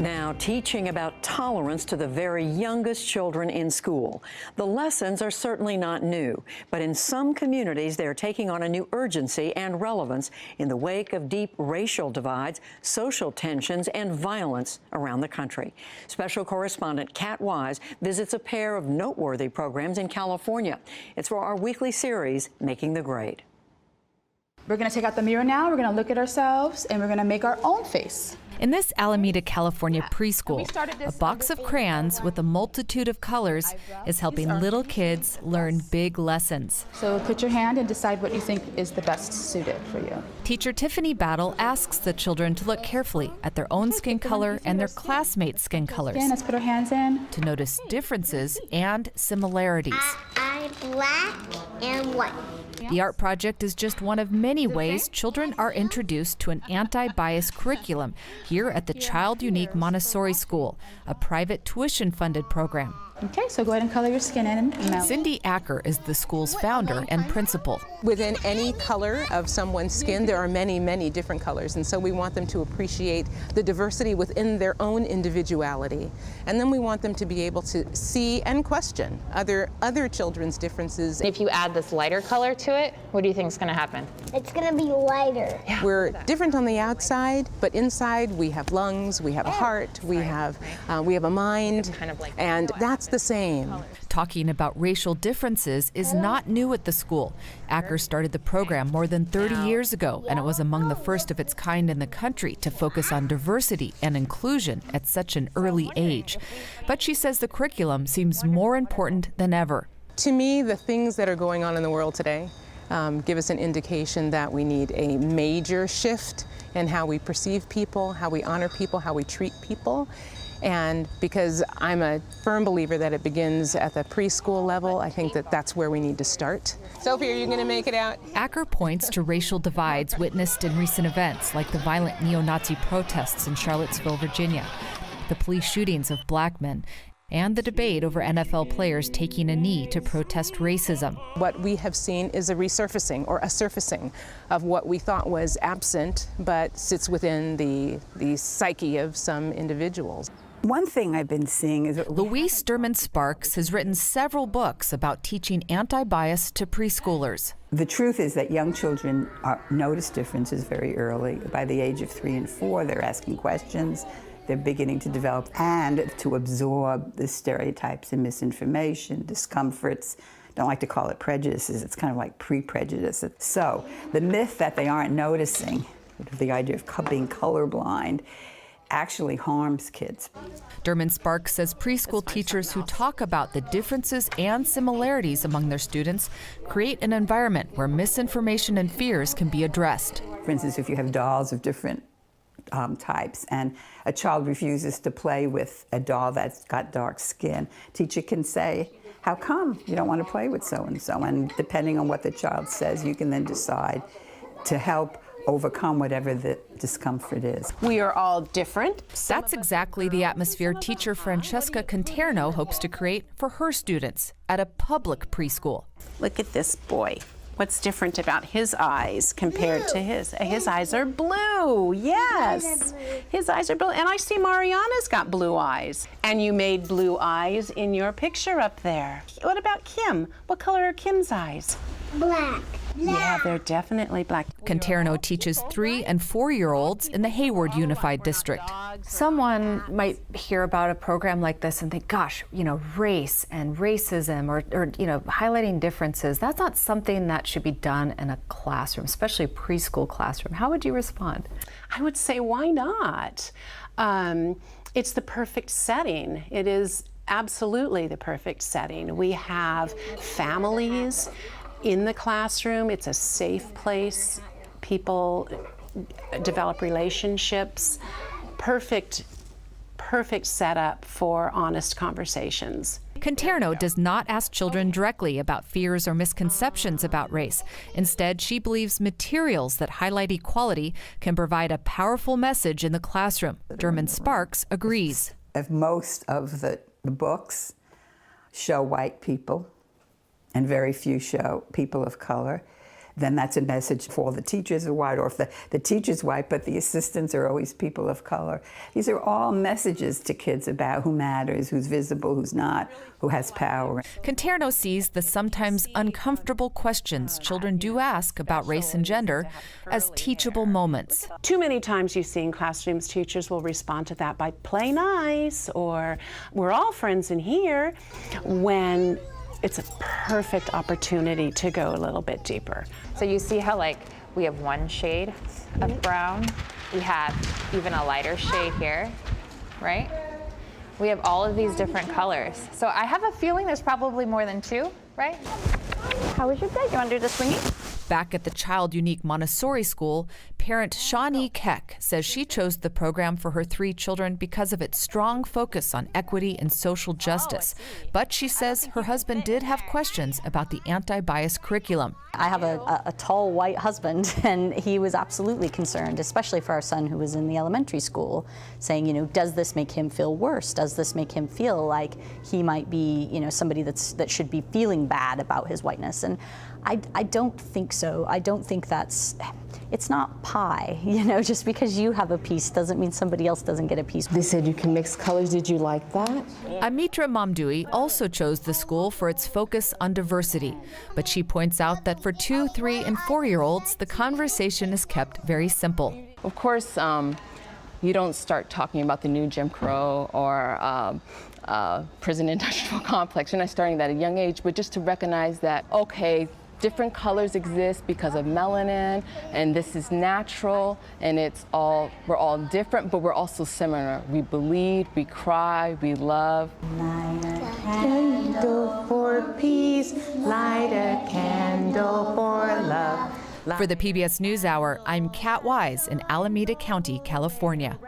Now, teaching about tolerance to the very youngest children in school. The lessons are certainly not new, but in some communities, they're taking on a new urgency and relevance in the wake of deep racial divides, social tensions, and violence around the country. Special correspondent Kat Wise visits a pair of noteworthy programs in California. It's for our weekly series, Making the Grade. We're going to take out the mirror now, we're going to look at ourselves, and we're going to make our own face. In this Alameda, California preschool, a box of crayons with a multitude of colors is helping little kids learn big lessons. So put your hand and decide what you think is the best suited for you. Teacher Tiffany Battle asks the children to look carefully at their own skin color and their classmates' skin colors. Again, let's put our hands in. To notice differences and similarities. I'm black and white. The art project is just one of many ways children are introduced to an anti-bias curriculum here at the Child Unique Montessori School, a private tuition-funded program. Okay, so go ahead and color your skin in and melt. Cindy Acker is the school's founder and principal. Within any color of someone's skin, there are many, many different colors, and so we want them to appreciate the diversity within their own individuality. And then we want them to be able to see and question other children's differences. If you add this lighter color to it, what do you think is going to happen? It's going to be lighter. We're different on the outside, but inside we have lungs, we have a heart, we have a mind, and that's the same. Talking about racial differences is not new at the school. Acker started the program more than 30 years ago, and it was among the first of its kind in the country to focus on diversity and inclusion at such an early age. But she says the curriculum seems more important than ever. To me, the things that are going on in the world today give us an indication that we need a major shift in how we perceive people, how we honor people, how we treat people. And because I'm a firm believer that it begins at the preschool level, I think that that's where we need to start. Sophie, are you going to make it out? Acker points to racial divides witnessed in recent events, like the violent neo-Nazi protests in Charlottesville, Virginia, the police shootings of black men, and the debate over NFL players taking a knee to protest racism. What we have seen is a resurfacing or a surfacing of what we thought was absent but sits within the psyche of some individuals. One thing I've been seeing is Louise Derman Sparks has written several books about teaching anti-bias to preschoolers. The truth is that young children notice differences very early. By the age of 3 and 4, they're asking questions. They're beginning to develop and to absorb the stereotypes and misinformation, discomforts. Don't like to call it prejudices. It's kind of like pre-prejudice. So the myth that they aren't noticing, the idea of being colorblind, actually harms kids. Derman Sparks says preschool teachers who talk about the differences and similarities among their students create an environment where misinformation and fears can be addressed. For instance, if you have dolls of different types and a child refuses to play with a doll that's got dark skin, teacher can say, how come you don't want to play with so-and-so? And depending on what the child says, you can then decide to help overcome whatever the discomfort is. We are all different. That's exactly the atmosphere teacher Francesca Conterno hopes to create for her students at a public preschool. Look at this boy. What's different about his eyes compared to his? His eyes are blue. Yes. His eyes are blue. And I see Mariana's got blue eyes. And you made blue eyes in your picture up there. What about Kim? What color are Kim's eyes? Black. Yeah, they're definitely black. Conterno teaches 3- and 4-year-olds in the Hayward Unified District. Someone might hear about a program like this and think, gosh, race and racism or highlighting differences, that's not something that should be done in a classroom, especially a preschool classroom. How would you respond? I would say, why not? It's the perfect setting. It is absolutely the perfect setting. We have families in the classroom. It's a safe place. People develop relationships. Perfect setup for honest conversations. Conterno does not ask children directly about fears or misconceptions about race. Instead, she believes materials that highlight equality can provide a powerful message in the classroom. Derman Sparks agrees. If most of the books show white people, and very few show people of color, then that's a message for all the teachers are white, or if the teacher's white, but the assistants are always people of color. These are all messages to kids about who matters, who's visible, who's not, who has power. Conterno sees the sometimes uncomfortable questions children do ask about race and gender as teachable moments. Too many times you see in classrooms, teachers will respond to that by play nice or we're all friends in here, when it's a perfect opportunity to go a little bit deeper. So you see how we have one shade of brown, we have even a lighter shade here, right? We have all of these different colors. So I have a feeling there's probably more than two, right? How was your day? You want to do the swinging? Back at the Child Unique Montessori School, parent Shawnee Keck says she chose the program for her 3 children because of its strong focus on equity and social justice. But she says her husband did have questions about the anti-bias curriculum. I have a tall white husband, and he was absolutely concerned, especially for our son who was in the elementary school, saying, does this make him feel worse? Does this make him feel like he might be, somebody that should be feeling bad about his whiteness? And I don't think so. I don't think it's not pie, just because you have a piece doesn't mean somebody else doesn't get a piece. They said you can mix colors. Did you like that? Amitra Mamdui also chose the school for its focus on diversity, but she points out that for 2, 3, and 4-year-olds, the conversation is kept very simple. Of course, you don't start talking about the new Jim Crow or prison industrial complex. You're not starting at a young age, but just to recognize that, okay, different colors exist because of melanin, and this is natural, and we're all different, but we're also similar. We bleed, we cry, we love. Light a candle for peace, light a candle for love. For the PBS NewsHour, I'm Kat Wise in Alameda County, California.